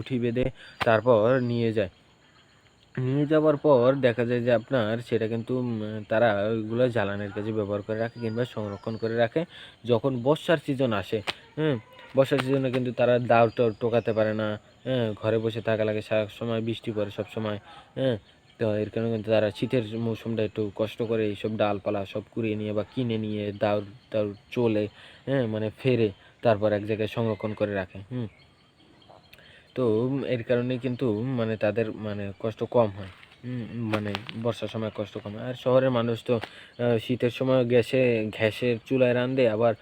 মুঠি বেঁধে তারপর নিয়ে যায়। নিয়ে যাওয়ার পর দেখা যায় যে আপনার সেটা কিন্তু তারা ওইগুলো জ্বালানির কাজে ব্যবহার করে রাখে কিংবা সংরক্ষণ করে রাখে। যখন বর্ষার সিজন আসে, হ্যাঁ? বর্ষার সিজনে কিন্তু তারা দাউ-টাউ টোকাতে পারে না, হ্যাঁ? ঘরে বসে থাকা লাগে, সময় বৃষ্টি পড়ে সবসময়, হ্যাঁ? তো এর কারণে কিন্তু তারা শীতের মৌসুমটা একটু কষ্ট করে এইসব ডালপালা সব কুড়িয়ে নিয়ে বা কিনে নিয়ে দাউর চলে, হ্যাঁ? মানে ফেরে তারপর এক জায়গায় সংরক্ষণ করে রাখে, তো এর কারণেই কিন্তু মানে তাদের মানে কষ্ট কম হয়। মানে বর্ষার সময় কষ্ট কম হয়। আর শহরের মানুষ তো শীতের সময় গ্যাসের চুলায় রাঁধে, আবার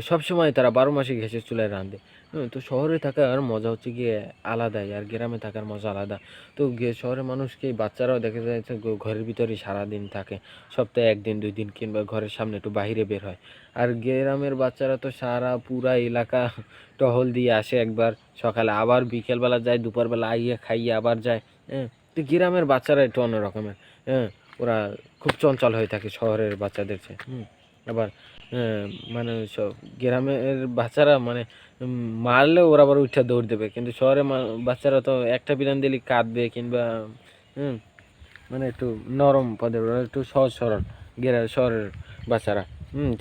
সবসময় তারা ১২ মাসই গ্যাসের চুলায় রাঁধে। তো শহরে থাকার মজা হচ্ছে গিয়ে আলাদাই, আর গ্রামে থাকার মজা আলাদা। তো শহরের মানুষকে বাচ্চারাও দেখা যাচ্ছে ঘরের ভিতরেই সারাদিন থাকে। সপ্তাহে ১ দিন ২ দিন কিংবা ঘরের সামনে একটু বাহিরে বের হয়। আর গ্রামের বাচ্চারা তো পুরা এলাকা টহল দিয়ে আসে একবার সকালে, আবার বিকেলবেলা যায়, দুপুরবেলা আইয়া খাইয়ে আবার যায়, হ্যাঁ? তো গ্রামের বাচ্চারা একটু অন্য রকমের, হ্যাঁ? ওরা খুব চঞ্চল হয়ে থাকে শহরের বাচ্চাদের চেয়ে, আবার হ্যাঁ, মানে গ্রামের বাচ্চারা মানে মারলেও ওরা আবার উঠে দৌড় দেবে, কিন্তু শহরের বাচ্চারা তো একটা বিরান দিলেই কাঁদবে কিংবা হুম মানে একটু নরম পদের, ওরা একটু সহজ সরল শহরের বাচ্চারা,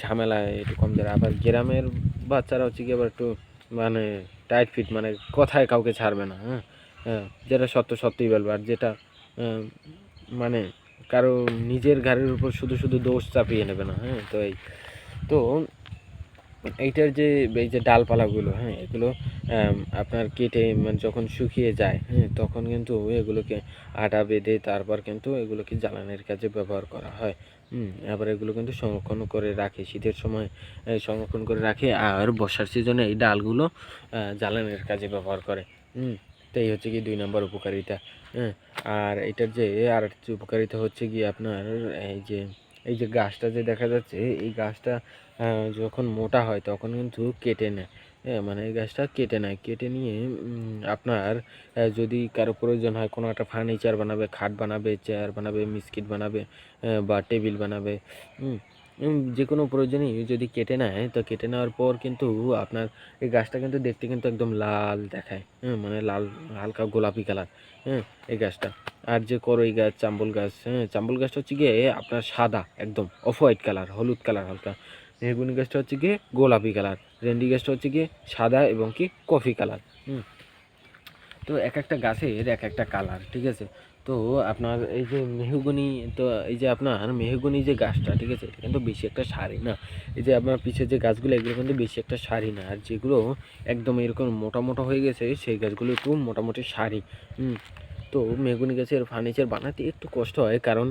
ঝামেলায় একটু কম দেয়। আবার গ্রামের বাচ্চারা হচ্ছে কি আবার একটু মানে টাইট ফিট, মানে কথায় কাউকে ছাড়বে না, হ্যাঁ? হ্যাঁ, যেটা সত্য সত্যিই বলবে, আর যেটা মানে কারো নিজের ঘাড়ের উপর শুধু শুধু দোষ চাপিয়ে নেবে না, হ্যাঁ? তো এইটার যে এই যে ডালপালাগুলো, হ্যাঁ, এগুলো আপনার কেটে মানে যখন শুকিয়ে যায়, হ্যাঁ, তখন কিন্তু এগুলোকে আটা বেঁধে তারপর কিন্তু এগুলোকে জ্বালানির কাজে ব্যবহার করা হয়। আবার এগুলো কিন্তু সংরক্ষণ করে রাখে শীতের সময়, সংরক্ষণ করে রাখে, আর বর্ষার সিজনে এই ডালগুলো জ্বালানির কাজে ব্যবহার করে। তো এই হচ্ছে কি ২ নম্বর উপকারিতা, হ্যাঁ? আর এটার যে আরেকটি উপকারিতা হচ্ছে গিয়ে আপনার এই যে গাছটা যে দেখা যাচ্ছে, এই গাছটা যখন মোটা হয় তখন কিন্তু কেটে নেয়, হ্যাঁ? মানে এই গাছটা কেটে নেয়। কেটে নিয়ে আপনার যদি কারো প্রয়োজন হয় কোনো একটা ফার্নিচার বানাবে, খাট বানাবে, চেয়ার বানাবে, মিস্কিট বানাবে, বা টেবিল বানাবে, যেকোনো প্রয়োজনেই যদি কেটে নেয়, তো কেটে নেওয়ার পর কিন্তু আপনার এই গাছটা কিন্তু দেখতে কিন্তু একদম লাল দেখায়, মানে লাল হালকা গোলাপি কালার, হ্যাঁ? এই গাছটা। আর যে কড়ই গাছ, চাম্বল গাছ, হ্যাঁ? চাম্বল গাছটা হচ্ছে গিয়ে আপনার সাদা একদম অফ হোয়াইট কালার, হলুদ কালার হালকা। মেহগনি গাছটা হচ্ছে গিয়ে গোলাপি কালার। রেন্ডি গাছটা হচ্ছে গিয়ে সাদা এবং কি কফি কালার। তো একেকটা গাছের একেকটা কালার, ঠিক আছে? তো আপনার এই যে মেহগনি, তো এই যে আপনার মেহগনি যে গাছটা, ঠিক আছে? এটা কিন্তু বেশি একটা সারি না। এই যে আপনার পিছে যে গাছগুলো, এগুলো কিন্তু বেশি একটা সারি না। আর যেগুলো একদম এরকম মোটা মোটা হয়ে গেছে, সেই গাছগুলো একটু মোটামুটি সারি। তো মেহগনি গাছের ফার্নিচার বানাতে একটু কষ্ট হয়, কারণ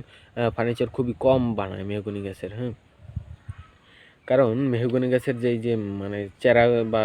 ফার্নিচার খুবই কম বানায় মেহগনি গাছের, হ্যাঁ? কারণ মেহগনি গাছের যে এই যে মানে চেরা বা